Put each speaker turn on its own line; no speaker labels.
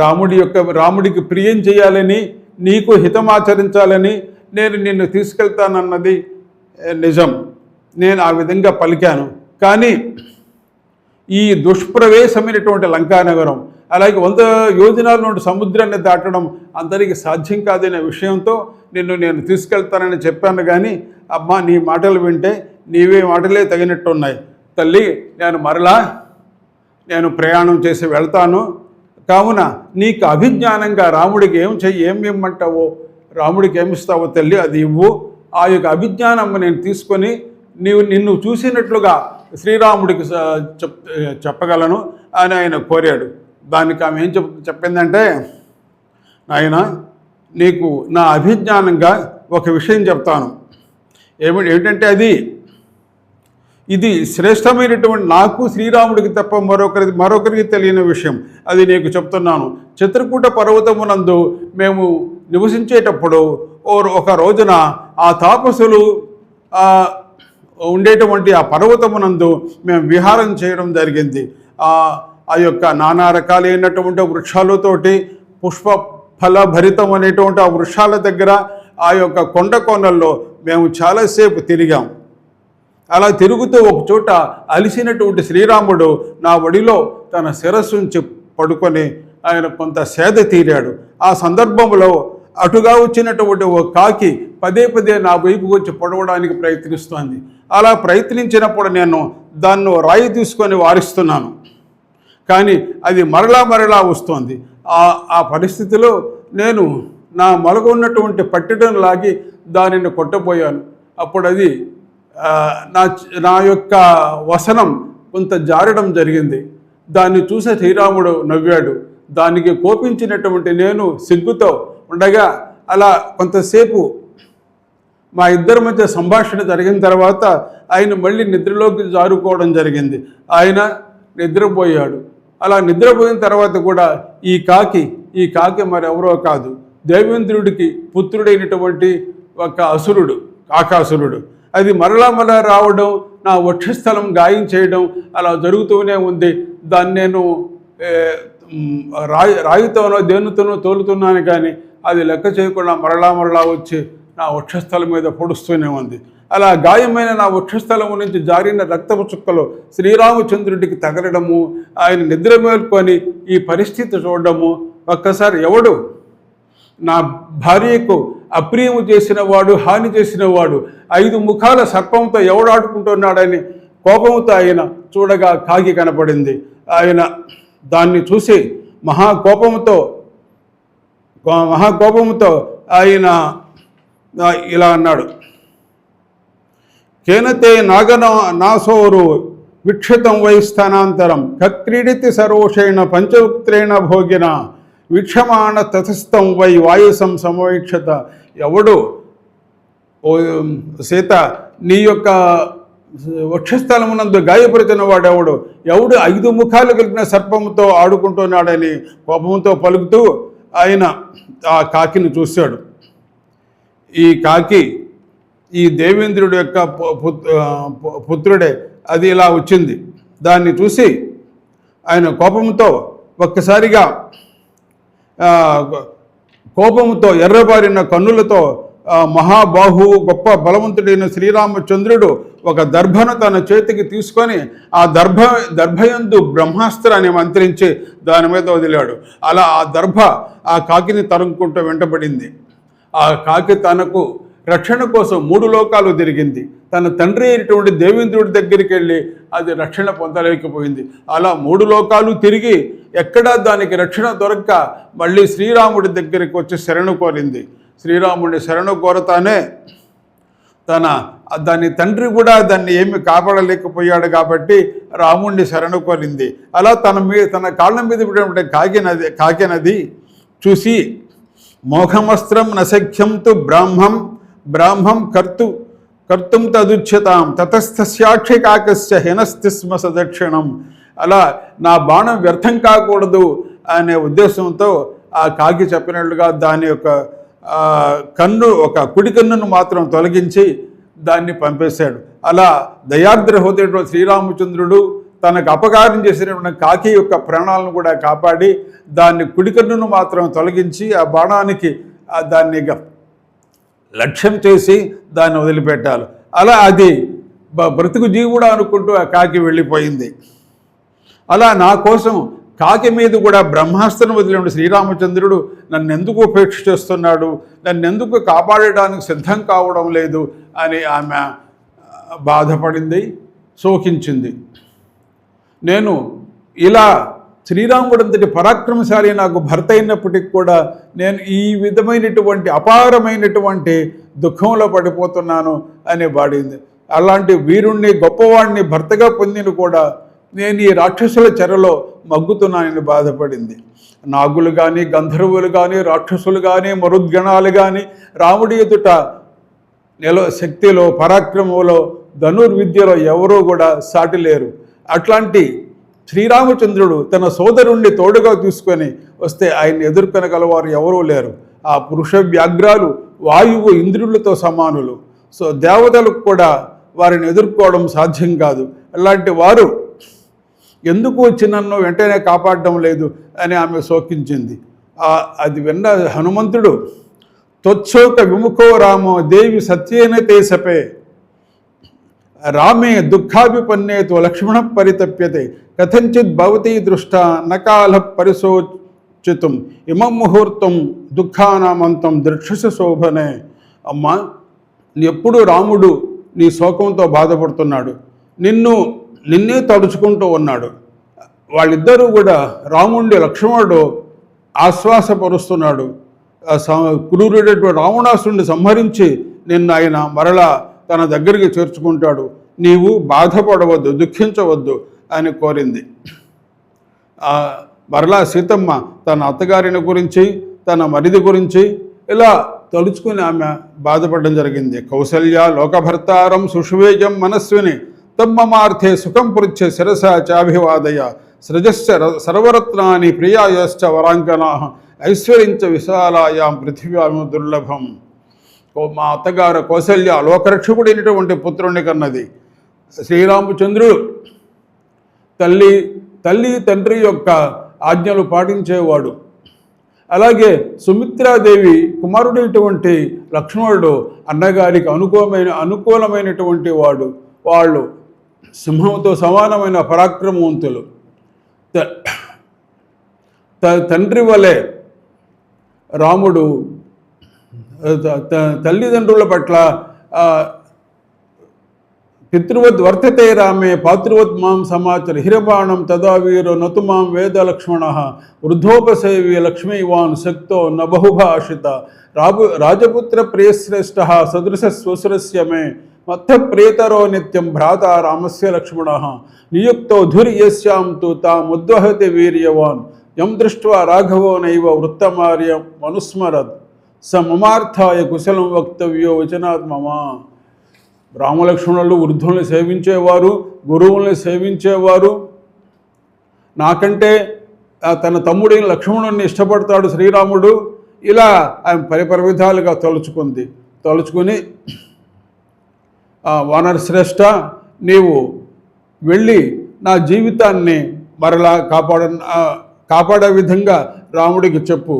రాముడికి ప్రియం చేయాలని, నీకు హితమాచరించాలని నేను నిన్ను తీసుకెళ్తానన్నది నిజం. నేను ఆ విధంగా పలికాను. కానీ ఈ దుష్ప్రవేశమైనటువంటి లంకానగరం, అలాగే 100 యోజనాల నుండి సముద్రాన్ని దాటడం అందరికీ సాధ్యం కాదనే విషయంతో నేను తీసుకెళ్తానని చెప్పాను. కానీ అమ్మా, నీ మాటలు వింటే నీవే మాటలే తగినట్టున్నాయి తల్లి. నేను ప్రయాణం చేసి వెళ్తాను. కావున నీకు అభిజ్ఞానంగా రాముడికి ఏం ఇమ్మంటావో, రాముడికి ఏమిస్తావో తల్లి, అది ఇవ్వు. ఆ యొక్క అభిజ్ఞానం నేను తీసుకొని నిన్ను చూసినట్లుగా శ్రీరాముడికి చెప్పగలను అని ఆయన కోరాడు. దానికి ఆమె ఏం చెప్పిందంటే, నాయన, నీకు నా అభిజ్ఞానంగా ఒక విషయం చెప్తాను. ఏమిటంటే ఇది శ్రేష్టమైనటువంటి, నాకు శ్రీరాముడికి తప్ప మరొకరికి తెలియని విషయం. అది నీకు చెప్తున్నాను. చిత్రకూట పర్వతమునందు మేము నివసించేటప్పుడు ఒక రోజున ఆ తాపసులు ఉండేటువంటి ఆ పర్వతమునందు మేము విహారం చేయడం జరిగింది. ఆ యొక్క నానా రకాలైనటువంటి వృక్షాలతోటి పుష్ప ఫలభరితం అనేటువంటి ఆ వృక్షాల దగ్గర ఆ యొక్క కొండ కోనల్లో మేము చాలాసేపు తిరిగాం. అలా తిరుగుతూ ఒక చోట అలిసినటువంటి శ్రీరాముడు నా ఒడిలో తన శిరస్సుంచి పడుకొని ఆయన కొంత సేద తీరాడు. ఆ సందర్భంలో అటుగా వచ్చినటువంటి ఓ కాకి పదే నా వైపుకు వచ్చి పొడవడానికి ప్రయత్నిస్తోంది. అలా ప్రయత్నించినప్పుడు నేను దాన్ని రాయి తీసుకొని వారిస్తున్నాను. కానీ అది మరలా వస్తోంది. ఆ పరిస్థితిలో నేను నా మొలక ఉన్నటువంటి పట్టెడను లాగి దానిని కొట్టబోయాను. అప్పుడు అది నా యొక్క వసనం కొంత జారడం జరిగింది. దాన్ని చూసే శ్రీరాముడు నవ్వాడు. దానికి కోపించినటువంటి నేను సిగ్గుతో ఉండగా అలా కొంతసేపు మా ఇద్దరి మధ్య సంభాషణ జరిగిన తర్వాత ఆయన మళ్ళీ నిద్రలోకి జారుకోవడం జరిగింది. ఆయన నిద్రపోయాడు. అలా నిద్రపోయిన తర్వాత కూడా ఈ కాకి మరెవరో కాదు, దేవేంద్రుడికి పుత్రుడైనటువంటి ఒక అసురుడు, కాకాసురుడు. అది మరలా రావడం, నా వక్షస్థలం గాయం చేయడం అలా జరుగుతూనే ఉంది. దాన్ని నేను రాయితోనో దేనితోనో తోలుతున్నాను, కానీ అది లెక్క చేయకుండా మరలా వచ్చి నా వక్షస్థలం మీద పొడుస్తూనే ఉంది. అలా గాయమైన నా వక్షస్థలం నుంచి జారిన రక్తపు చుక్కలు శ్రీరామచంద్రుడికి తగలడము, ఆయన నిద్ర మేల్కొని ఈ పరిస్థితి చూడడము, ఒక్కసారి ఎవడు నా భార్యకు అప్రియము చేసినవాడు, హాని చేసినవాడు, 5 ముఖాల సర్పంతో ఎవడాడుకుంటున్నాడని కోపంతో ఆయన చూడగా కాకి కనపడింది. ఆయన దాన్ని చూసి మహాకోపంతో ఆయన ఇలా అన్నాడు, కేనతే నాగనాసోరు విక్షితం వై స్థానాంతరం కక్రీడితి సరోషేణ పంచపుత్రేణ భోగిన వీక్షమాణ తథస్థం వై వాయుసం సమవీక్షత. ఎవడు ఓ సీత, నీ యొక్క వక్షస్థలమునందు గాయపరిచిన వాడెవడు, 5 ముఖాలు కలిగిన సర్పముతో ఆడుకుంటున్నాడని కోపంతో పలుకుతూ ఆయన ఆ కాకిని చూశాడు. ఈ కాకి ఈ దేవేంద్రుడి యొక్క పుత్రుడే. అది ఇలా వచ్చింది. దాన్ని చూసి ఆయన ఒక్కసారిగా కోపంతో ఎర్రబారిన కన్నులతో మహాబాహువు గొప్ప బలవంతుడైన శ్రీరామచంద్రుడు ఒక దర్భను తన చేతికి తీసుకొని ఆ దర్భయందు బ్రహ్మాస్త్రాన్ని మంత్రించి దాని మీద వదిలాడు. అలా ఆ దర్భ ఆ కాకిని తరుముకుంటూ వెంటబడింది. ఆ కాకి తనకు రక్షణ కోసం 3 లోకాలు తిరిగింది. తన తండ్రి అయినటువంటి దేవేంద్రుడి దగ్గరికి వెళ్ళి అది రక్షణ పొందలేకపోయింది. అలా 3 లోకాలు తిరిగి ఎక్కడా దానికి రక్షణ దొరక్క మళ్ళీ శ్రీరాముడి దగ్గరికి వచ్చి శరణు కోరింది. శ్రీరాముడిని శరణు కోరతానే దాని తండ్రి కూడా దాన్ని ఏమి కాపాడలేకపోయాడు కాబట్టి రాముడిని శరణు కోరింది. అలా తన కాళ్ళ మీద పడినటువంటి కాకినది చూసి మోఘమస్త్రం నశక్యం తు బ్రాహ్మం కర్తుం తదుచ్యతాం తతస్థస్యాక్షి కాకస్య హెనస్తిస్మ సదక్షిణం. అలా నా బాణం వ్యర్థం కాకూడదు అనే ఉద్దేశంతో ఆ కాకి చెప్పినట్లుగా దాని యొక్క ఒక కుడి కన్నును మాత్రం తొలగించి దాన్ని పంపేశాడు. అలా దయార్ద్ర హృదయుడు శ్రీరామచంద్రుడు తనకు అపకారం చేసినటువంటి కాకి యొక్క ప్రాణాలను కూడా కాపాడి దాన్ని కుడికన్నును మాత్రం తొలగించి ఆ బాణానికి దాన్ని లక్ష్యం చేసి దాన్ని వదిలిపెట్టాలి. అలా అది బ్రతుకు జీవుడా అనుకుంటూ ఆ కాకి వెళ్ళిపోయింది. అలా నా కోసం కాకి మీద కూడా బ్రహ్మాస్త్రం వదిలిన శ్రీరామచంద్రుడు నన్నెందుకు ఉపేక్ష చేస్తున్నాడు, నన్నెందుకు కాపాడడానికి సిద్ధం కావడం లేదు అని ఆమె బాధపడింది, శోకించింది. నేను ఇలా శ్రీరాముడంతటి పరాక్రమశాలి నాకు భర్త అయినప్పటికీ కూడా నేను ఈ విధమైనటువంటి అపారమైనటువంటి దుఃఖంలో పడిపోతున్నాను అని బాడింది. అలాంటి వీరుణ్ణి గొప్పవాడిని భర్తగా పొందిన కూడా నేను ఈ రాక్షసుల చెరలో మగ్గుతున్నానని బాధపడింది. నాగులు కానీ, గంధర్వులు కానీ, రాక్షసులు కానీ, మరుద్గణాలు కానీ రాముడి ఎదుట శక్తిలో, పరాక్రమంలో, ధనుర్విద్యలో ఎవరూ కూడా సాటి లేరు. అట్లాంటి శ్రీరామచంద్రుడు తన సోదరుణ్ణి తోడుగా తీసుకొని వస్తే ఆయన్ని ఎదుర్కొనగలవారు ఎవరూ లేరు. ఆ పురుష వ్యాఘ్రాలు వాయువు ఇంద్రులతో సమానులు. సో దేవతలకు కూడా వారిని ఎదుర్కోవడం సాధ్యం కాదు. అలాంటి వారు ఎందుకు వచ్చి నన్ను వెంటనే కాపాడడం లేదు అని ఆమె శోకించింది. అది విన్న హనుమంతుడు త్వచ్చోక విముఖో రామో దేవి సత్యేన తే సపే రామే దుఃఖాభిపన్నేతో లక్ష్మణ పరితప్యతే కథంచిత్ భవతీ దృష్ట నకాల పరిశోచితం ఇమం ముహూర్తం దుఃఖానామంతం దృక్షస శోభనే. అమ్మ, ఎప్పుడు రాముడు నీ శోకంతో బాధపడుతున్నాడు, నిన్నే తడుచుకుంటూ ఉన్నాడు. వాళ్ళిద్దరూ కూడా రాముడిని లక్ష్మణుడు ఆశ్వాసపరుస్తున్నాడు. క్రూరుడైనటువంటి రావణాసురుడిని సంహరించి నిన్ను ఆయన మరలా తన దగ్గరికి చేర్చుకుంటాడు, నీవు బాధపడవద్దు, దుఃఖించవద్దు అని కోరింది. మరలా సీతమ్మ తన అత్తగారిని గురించి, తన మరిది గురించి ఇలా తలుచుకుని ఆమె బాధపడడం జరిగింది. కౌసల్య లోకభర్తారం సుషువేజం మనస్విని తమ్మమార్థే సుఖం పృచ్ఛ శిరస చాభివాదయ సృజశ్చ సర్వరత్నాని ప్రియాయశ్చ వరాంకనా ఐశ్వర్యంచ విశాలాయాం పృథివ్యాము దుర్లభం. మా అత్తగారు కౌసల్య లోకరక్షకుడైనటువంటి పుత్రుని కన్నది. శ్రీరామచంద్రుడు తల్లి తండ్రి యొక్క ఆజ్ఞలు పాటించేవాడు. అలాగే సుమిత్రాదేవి కుమారుడైనటువంటి లక్ష్మణుడు అన్నగారికి అనుకూలమైనటువంటి వాడు. వాళ్ళు సింహంతో సమానమైన పరాక్రమవంతులు. తండ్రి వలె రాముడు తల్లిదండ్రుల పట్ల పితృవద్ వర్తతే రామే పాతృవద్ మాం సమాచర హిరబాణం తదా వీరో నతు మాం వేద లక్ష్మణ వృద్ధోపసేవి లక్ష్మీవాన్ శక్తో న బహుభాషిత రాజపుత్ర ప్రియశ్రేష్ఠ సదృశ స్వసురస్య మే మత్త ప్రియతరో నిత్యం భ్రాత రామస్య లక్ష్మణ నియుక్తో ధుర్యస్యాం తు తాముద్వహతి వీర్యవాన్ యం దృష్ట్వా రాఘవో నైవ వృత్తమార్య మనుస్మరత్ స మమార్థాయ కుశలం వక్తవ్యో వచనాత్ మమ. రామలక్ష్మణులు వృద్ధుల్ని సేవించేవారు, గురువుల్ని సేవించేవారు. నాకంటే తన తమ్ముడైన లక్ష్మణుడిని ఇష్టపడతాడు శ్రీరాముడు. ఇలా ఆయన పరిపరివిధాలుగా తలుచుకుని వానరశ్రేష్ఠ, నీవు వెళ్ళి నా జీవితాన్ని మరలా కాపాడే విధంగా రాముడికి చెప్పు.